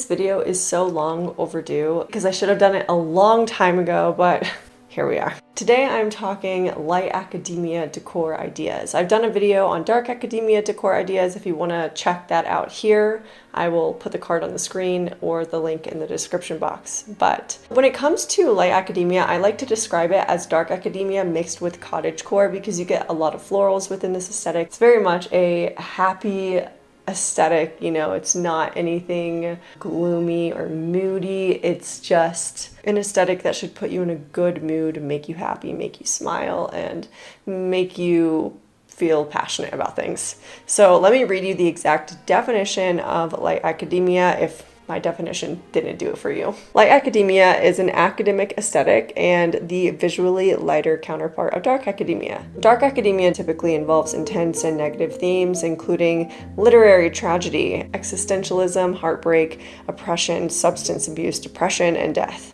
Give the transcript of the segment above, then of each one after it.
this video is so long overdue because I should have done it a long time ago, but here we are. Today I'm talking light academia decor ideas. I've done a video on dark academia decor ideas. If you want to check that out here, I will put the card on the screen or the link in the description box. But when it comes to light academia, I like to describe it as dark academia mixed with cottagecore because you get a lot of florals within this aesthetic. It's very much a happy aesthetic, you know, it's not anything gloomy or moody. It's just an aesthetic that should put you in a good mood, make you happy, make you smile, and make you feel passionate about things. So let me read you the exact definition of light academia if my definition didn't do it for you. Light academia is an academic aesthetic and the visually lighter counterpart of dark academia. Dark academia typically involves intense and negative themes, including literary tragedy, existentialism, heartbreak, oppression, substance abuse, depression, and death.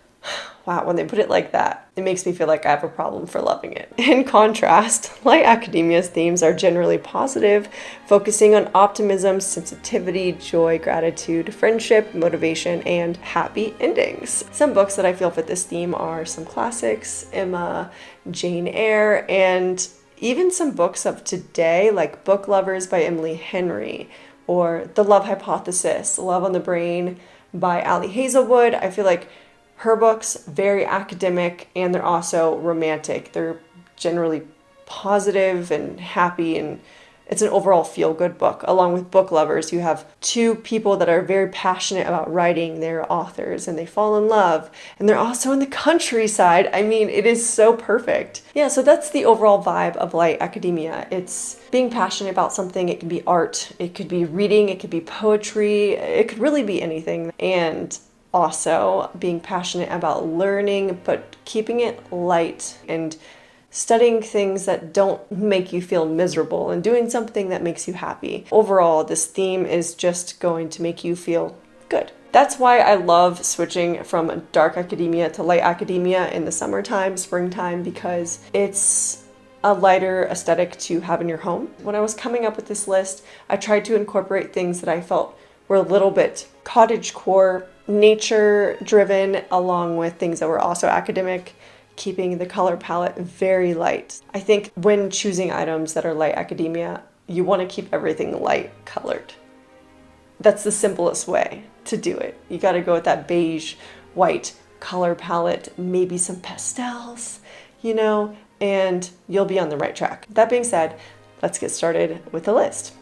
Wow, when they put it like that, it makes me feel like I have a problem for loving it. In contrast, light academia's themes are generally positive, focusing on optimism, sensitivity, joy, gratitude, friendship, motivation, and happy endings. Some books that I feel fit this theme are some classics, 𝓌𝓐, Jane Eyre, and even some books of today like Book Lovers by Emily Henry, or The Love Hypothesis, Love on the Brain by Ali Hazelwood. I feel like her books, very academic, and they're also romantic. They're generally positive and happy, and it's an overall feel-good book. Along with Book Lovers, you have two people that are very passionate about writing. They're authors, and they fall in love, and they're also in the countryside. I mean, it is so perfect. Yeah, so that's the overall vibe of light academia. It's being passionate about something. It can be art, it could be reading, it could be poetry, it could really be anything. And also being passionate about learning, but keeping it light and studying things that don't make you feel miserable and doing something that makes you happy. Overall, this theme is just going to make you feel good. That's why I love switching from dark academia to light academia in the summertime, springtime, because it's a lighter aesthetic to have in your home. When I was coming up with this list, I tried to incorporate things that I felt were a little bit cottagecore, nature driven, along with things that were also academic, keeping the color palette very light. I think when choosing items that are light academia, you want to keep everything light colored. That's the simplest way to do it. You got to go with that beige, white color palette, maybe some pastels, you know, and you'll be on the right track. That being said, let's get started with the list.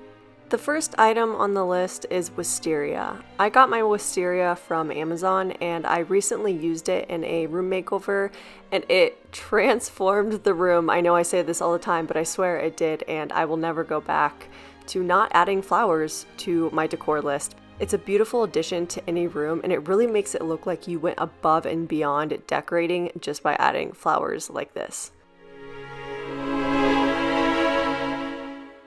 The first item on the list is wisteria. I got my wisteria from Amazon and I recently used it in a room makeover and it transformed the room. I know I say this all the time, but I swear it did, and I will never go back to not adding flowers to my decor list. It's a beautiful addition to any room and it really makes it look like you went above and beyond decorating just by adding flowers like this.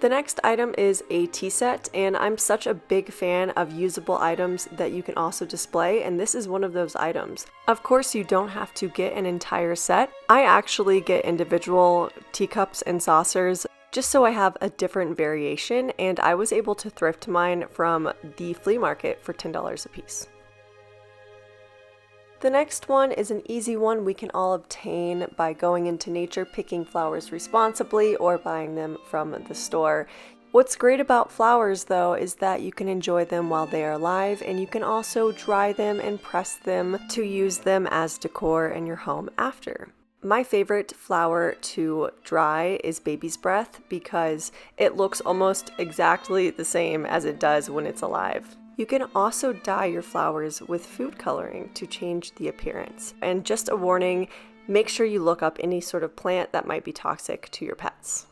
The next item is a tea set, and I'm such a big fan of usable items that you can also display, and this is one of those items. Of course, you don't have to get an entire set. I actually get individual teacups and saucers just so I have a different variation, and I was able to thrift mine from the flea market for $10 a piece. The next one is an easy one we can all obtain by going into nature, picking flowers responsibly, or buying them from the store. What's great about flowers though is that you can enjoy them while they are alive, and you can also dry them and press them to use them as decor in your home after. My favorite flower to dry is baby's breath because it looks almost exactly the same as it does when it's alive. You can also dye your flowers with food coloring to change the appearance. And just a warning, make sure you look up any sort of plant that might be toxic to your pets.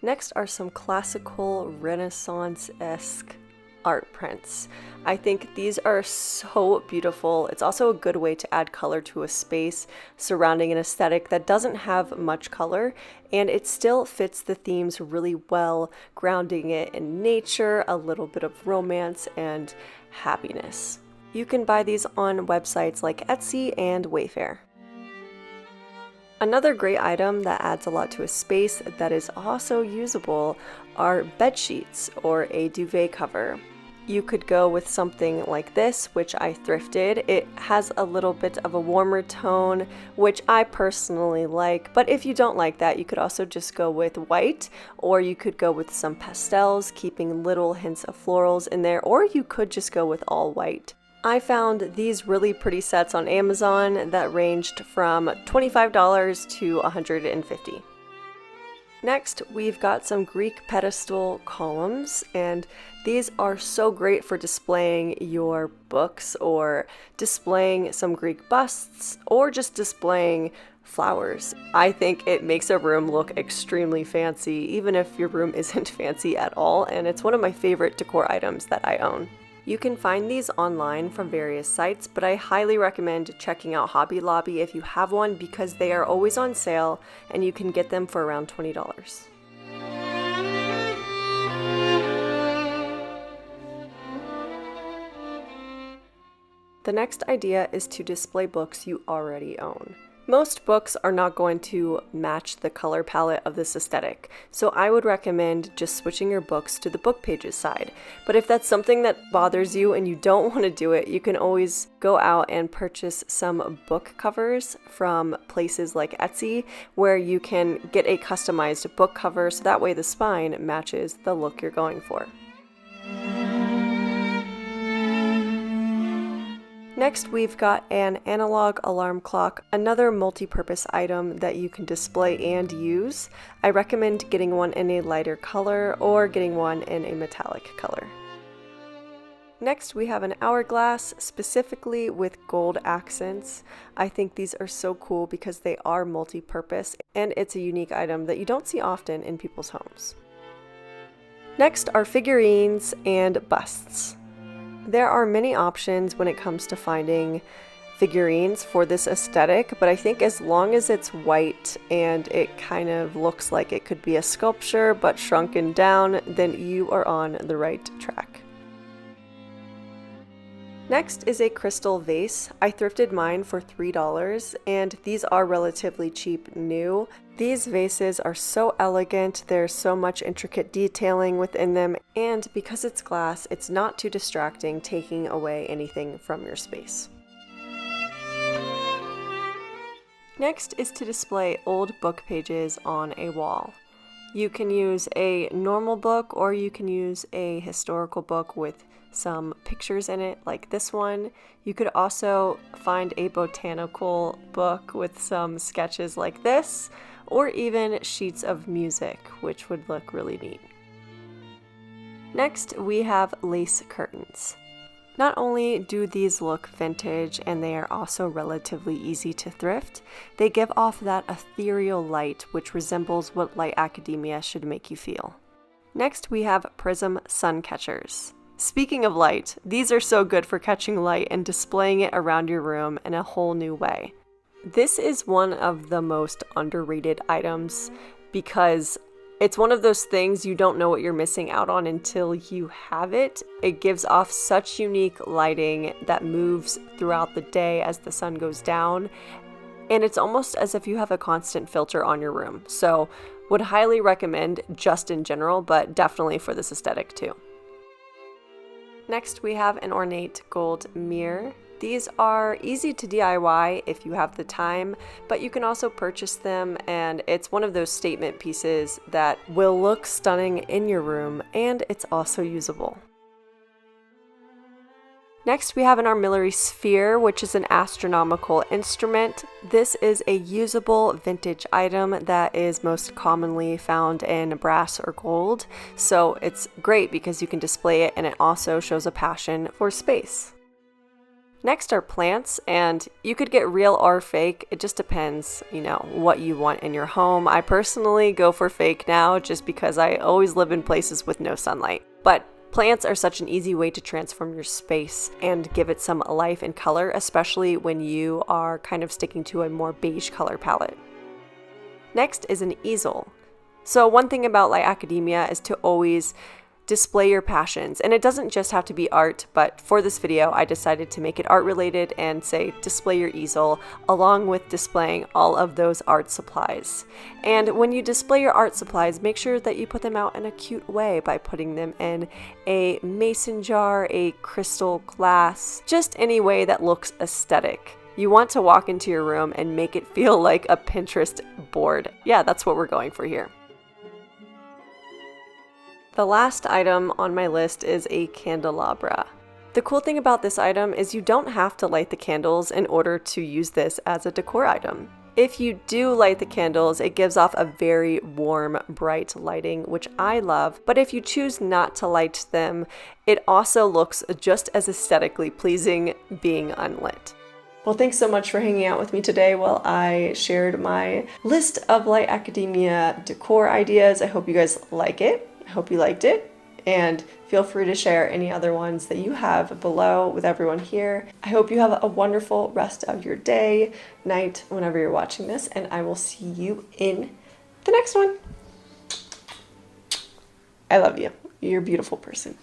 Next are some classical Renaissance-esque art prints. I think these are so beautiful. It's also a good way to add color to a space surrounding an aesthetic that doesn't have much color, and it still fits the themes really well, grounding it in nature, a little bit of romance, and happiness. You can buy these on websites like Etsy and Wayfair. Another great item that adds a lot to a space that is also usable are bed sheets or a duvet cover. You could go with something like this, which I thrifted. It has a little bit of a warmer tone, which I personally like, but if you don't like that, you could also just go with white, or you could go with some pastels, keeping little hints of florals in there, or you could just go with all white. I found these really pretty sets on Amazon that ranged from $25 to $150. Next, we've got some Greek pedestal columns, and these are so great for displaying your books or displaying some Greek busts or just displaying flowers. I think it makes a room look extremely fancy, even if your room isn't fancy at all, and it's one of my favorite decor items that I own. You can find these online from various sites, but I highly recommend checking out Hobby Lobby if you have one because they are always on sale and you can get them for around $20. The next idea is to display books you already own. Most books are not going to match the color palette of this aesthetic, so I would recommend just switching your books to the book pages side. But if that's something that bothers you and you don't want to do it, you can always go out and purchase some book covers from places like Etsy, where you can get a customized book cover so that way the spine matches the look you're going for. Next, we've got an analog alarm clock, another multi-purpose item that you can display and use. I recommend getting one in a lighter color or getting one in a metallic color. Next, we have an hourglass, specifically with gold accents. I think these are so cool because they are multi-purpose and it's a unique item that you don't see often in people's homes. Next are figurines and busts. There are many options when it comes to finding figurines for this aesthetic, but I think as long as it's white and it kind of looks like it could be a sculpture but shrunken down, then you are on the right track. Next is a crystal vase. I thrifted mine for $3 and these are relatively cheap new. These vases are so elegant, there's so much intricate detailing within them, and because it's glass, it's not too distracting taking away anything from your space. Next is to display old book pages on a wall. You can use a normal book or you can use a historical book with some pictures in it like this one. You could also find a botanical book with some sketches like this, or even sheets of music, which would look really neat. Next, we have lace curtains. Not only do these look vintage and they are also relatively easy to thrift, they give off that ethereal light which resembles what light academia should make you feel. Next, we have prism sun catchers. Speaking of light, these are so good for catching light and displaying it around your room in a whole new way. This is one of the most underrated items because it's one of those things you don't know what you're missing out on until you have it. It gives off such unique lighting that moves throughout the day as the sun goes down, and it's almost as if you have a constant filter on your room. So would highly recommend just in general, but definitely for this aesthetic too. Next, we have an ornate gold mirror. These are easy to DIY if you have the time, but you can also purchase them, and it's one of those statement pieces that will look stunning in your room, and it's also usable. Next, we have an armillary sphere, which is an astronomical instrument. This is a usable vintage item that is most commonly found in brass or gold, so it's great because you can display it and it also shows a passion for space. Next are plants, and you could get real or fake. It just depends, what you want in your home. I personally go for fake now just because I always live in places with no sunlight. But plants are such an easy way to transform your space and give it some life and color, especially when you are kind of sticking to a more beige color palette. Next is an easel. So one thing about light academia is to always display your passions. And it doesn't just have to be art, but for this video, I decided to make it art related and say display your easel along with displaying all of those art supplies. And when you display your art supplies, make sure that you put them out in a cute way by putting them in a mason jar, a crystal glass, just any way that looks aesthetic. You want to walk into your room and make it feel like a Pinterest board. Yeah, that's what we're going for here. The last item on my list is a candelabra. The cool thing about this item is you don't have to light the candles in order to use this as a decor item. If you do light the candles, it gives off a very warm, bright lighting, which I love, but if you choose not to light them, it also looks just as aesthetically pleasing being unlit. Well, thanks so much for hanging out with me today while I shared my list of Light Academia decor ideas. I hope you guys like it. I hope you liked it, and feel free to share any other ones that you have below with everyone here. I hope you have a wonderful rest of your day, night, whenever you're watching this, and I will see you in the next one. I love you. You're a beautiful person.